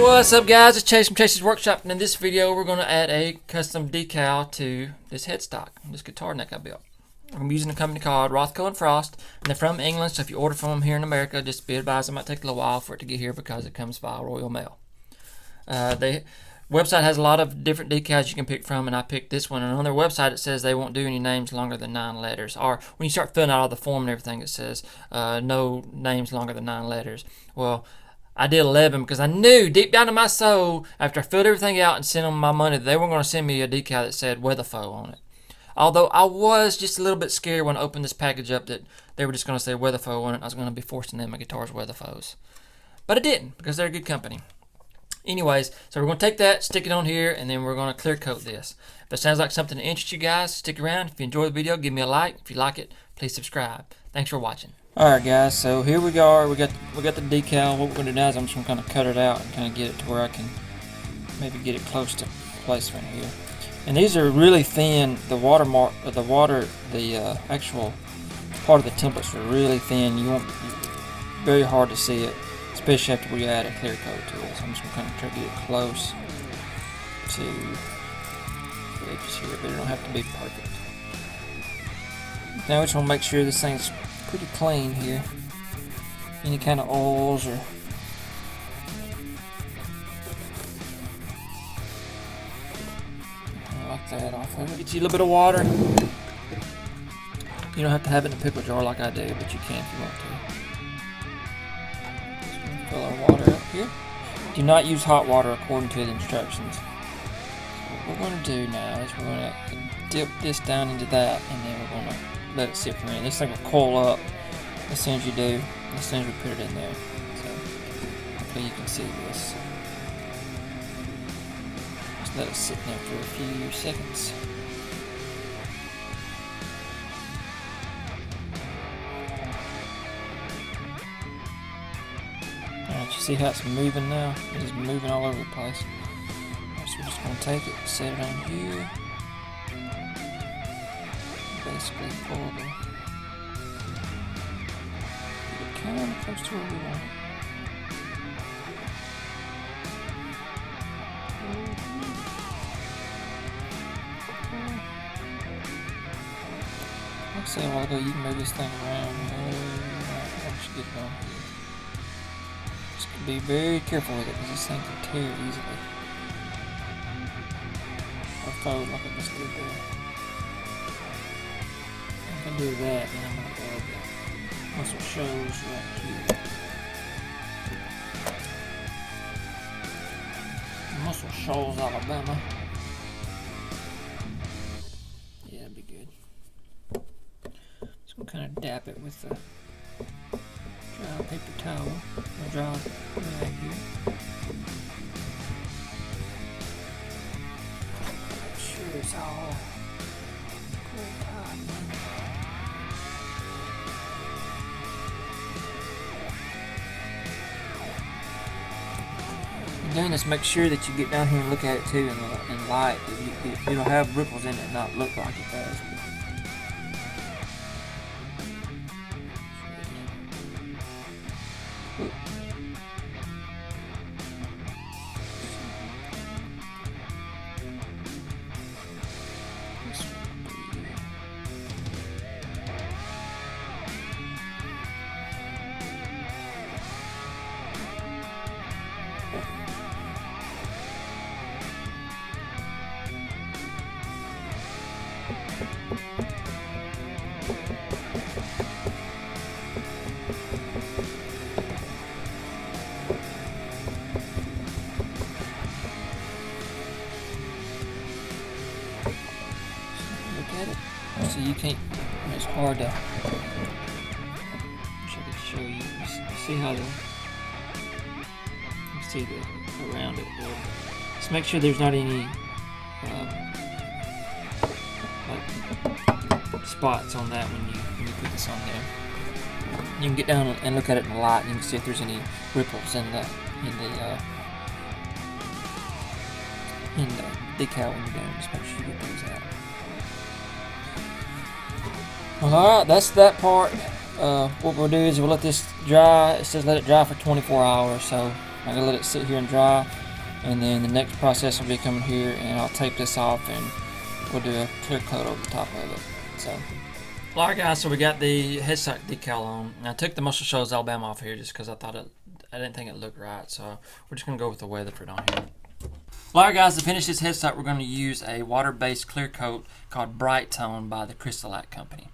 What's up, guys? It's Chase from Chase's Workshop, and in this video we're going to add a custom decal to this headstock, this guitar neck I built. I'm using a company called Rothko & Frost, and they're from England, so if you order from them here in America, just be advised it might take a little while for it to get here because it comes via Royal Mail. The website has a lot of different decals you can pick from, and I picked this one. And on their website it says they won't do any names longer than 9 letters. Or when you start filling out all the form and everything, it says no names longer than 9 letters. Well, I did 11 because I knew deep down in my soul, after I filled everything out and sent them my money, they weren't going to send me a decal that said Weatherfo on it. Although I was just a little bit scared when I opened this package up that they were just going to say Weatherfo on it and I was going to be forced to name my guitars Weatherfos. But I didn't, because they're a good company. Anyways, so we're going to take that, stick it on here, and then we're going to clear coat this. If it sounds like something that interests you guys, stick around. If you enjoy the video, give me a like. If you like it, please subscribe. Thanks for watching. Alright guys, so here we are. We got the decal. What we're going to do now is I'm just going to kind of cut it out and kind of get it to where I can maybe get it close to placement here. And these are really thin. The actual part of the templates are really thin. You won't, very hard to see it, especially after we add a clear coat to it. So I'm just going to kind of try to get it close to the edges here, but it don't have to be perfect. Now we just want to make sure this thing's pretty clean here. Any kind of oils or like that off of it. Get you a little bit of water. You don't have to have it in a pickle jar like I do, but you can if you want to. Just gonna fill our water up here. Do not use hot water according to the instructions. So what we're going to do now is we're going to dip this down into that, and then we're going to let it sit for a minute. This thing will coil up as soon as you do, as soon as we put it in there. So hopefully you can see this. Just let it sit in there for a few seconds. Alright, you see how it's moving now? It is moving all over the place. So we're just going to take it, set it on here. Basically pull the kind of close to where we want it. Like I said a while ago, you can move this thing around. I should get it on here. Just be very careful with it because this thing can tear easily. Or fold like I just did there. If I do that, then I'm going to add the muscle shows right here. Muscle Shoals, Alabama. Yeah, that'd be good. Just going to kind of dap it with the dry paper towel. Or dry rag here. Make sure it's all cool tight. Doing this, make sure that you get down here and look at it too in light. It'll have ripples in it and not look like it does. So you can't, it's hard to, I wish I could show you. You see how you see around it there. Just make sure there's not any like spots on that when you put this on there. You can get down and look at it in the light and you can see if there's any ripples in the decal when you're doing. Just make sure you get those out. Alright, that's that part. What we'll do is we'll let this dry. It says let it dry for 24 hours, so I'm gonna let it sit here and dry, and then the next process will be coming here, and I'll tape this off, and we'll do a clear coat over the top of it. So, alright guys, so we got the Headstock decal on. And I took the Muscle Shoals Alabama off here just because I didn't think it looked right. So we're just gonna go with the Weatherford on here. Alright guys, to finish this headstock, we're going to use a water-based clear coat called Brite by the Crystalac company.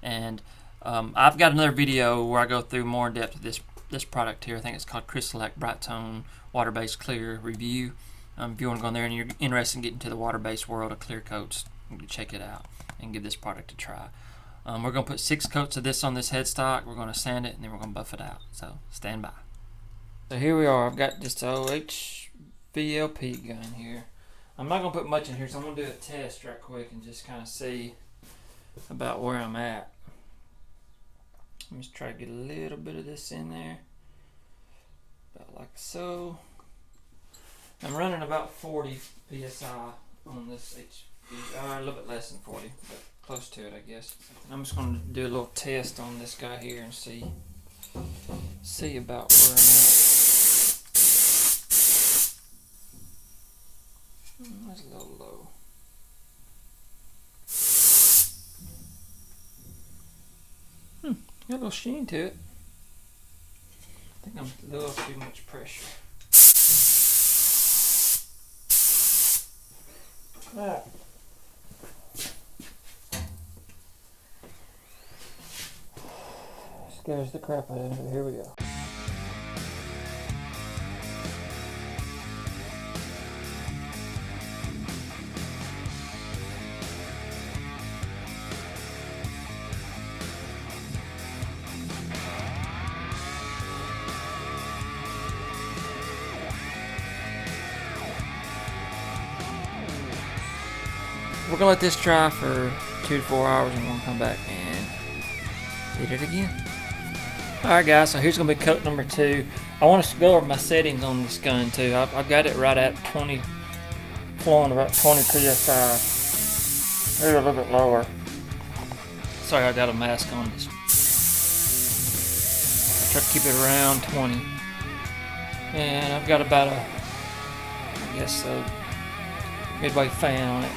And I've got another video where I go through more in depth of this product here. I think it's called Crystalac Brite water-based clear review. If you want to go in there and you're interested in getting to the water-based world of clear coats, you can check it out and give this product a try. We're going to put 6 coats of this on this headstock. We're going to sand it, and then we're going to buff it out. So stand by. So here we are. I've got this VLP gun here. I'm not going to put much in here, so I'm going to do a test right quick and just kind of see about where I'm at. Let me just try to get a little bit of this in there. About like so. I'm running about 40 PSI on this HV, a little bit less than 40, but close to it, I guess. I'm just going to do a little test on this guy here and see about where I'm at. That's a little low. Got a little sheen to it. I think I'm a little too much pressure. Alright. Scares the crap out of me, but here we go. We're gonna let this dry for 2 to 4 hours, and we're gonna come back and hit it again. Alright guys, so here's gonna be coat number 2. I want to go over my settings on this gun too. I've got it right at 20, flowing about 20 PSI. Maybe a little bit lower. Sorry, I got a mask on. Just try to keep it around 20. And I've got about a, I guess a midway fan on it.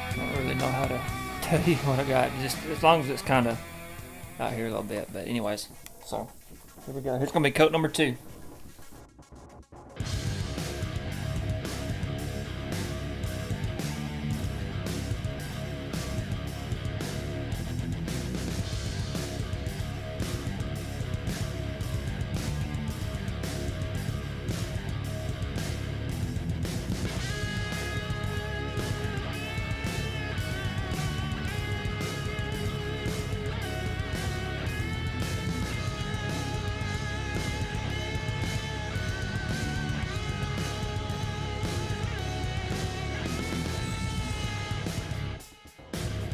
I don't really know how to tell you what I got, just as long as it's kind of out here a little bit. But anyways, so here we go. Here's gonna be coat number 2.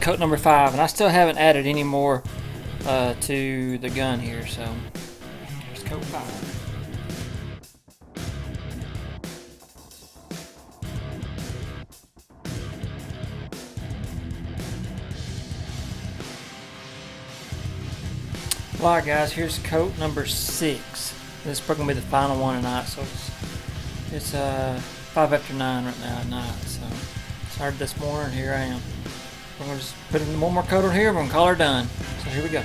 Coat number 5, and I still haven't added any more to the gun here, so here's coat 5. Alright guys, here's coat number 6. This is probably going to be the final one tonight, so it's 5 after 9 right now at night, so started this morning, here I am. We're going to just put in one more coat on here, and we're going to call her done. So here we go.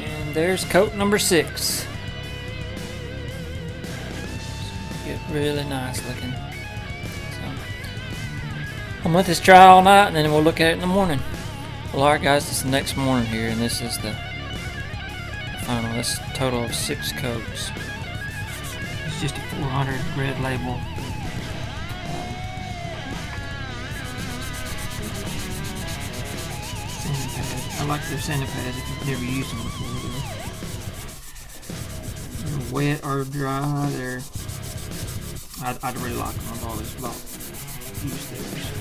And there's coat number 6. Get really nice looking. So I'm going to let this dry all night, and then we'll look at it in the morning. Well, alright guys, it's the next morning here, and this is the final. This total of 6 coats. It's just a 400 red label. I like their sanding pads if you've never used them before. They're wet or dry. I'd really like them. I've always used theirs.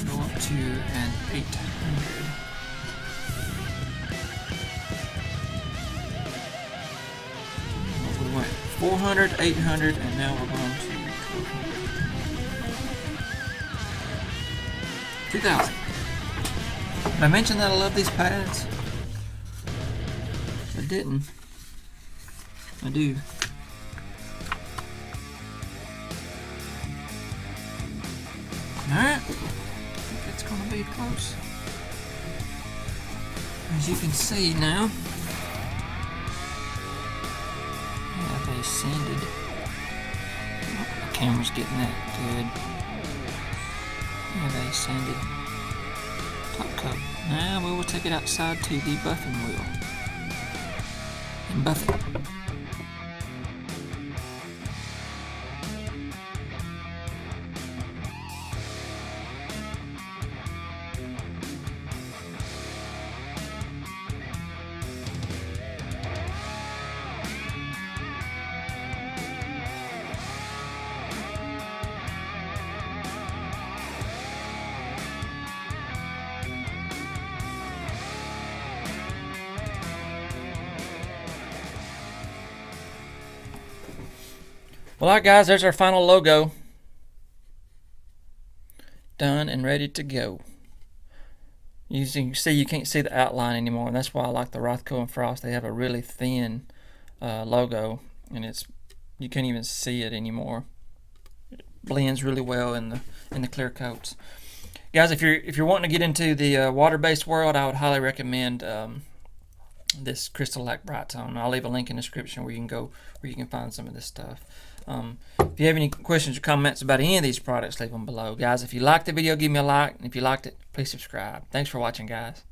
Go up to an 800. Well, we went 400, 800, and now we're going to 2000. Did I mention that I love these pads? If I didn't, I do. Alright, I think it's going to be close. As you can see now, yeah, they sanded. Oh, the camera's getting that good. Yeah, they sanded top coat. Now we will take it outside to the buffing wheel and buff it. Well, alright guys, there's our final logo. Done and ready to go. You can see you can't see the outline anymore, and that's why I like the Rothko and Frost. They have a really thin logo, and you can't even see it anymore. It blends really well in the clear coats. Guys, if you're wanting to get into the water-based world, I would highly recommend this Crystalac Brite tone. I'll leave a link in the description where you can find some of this stuff. If you have any questions or comments about any of these products, leave them below. Guys, if you liked the video, give me a like, and if you liked it, please subscribe. Thanks for watching, guys.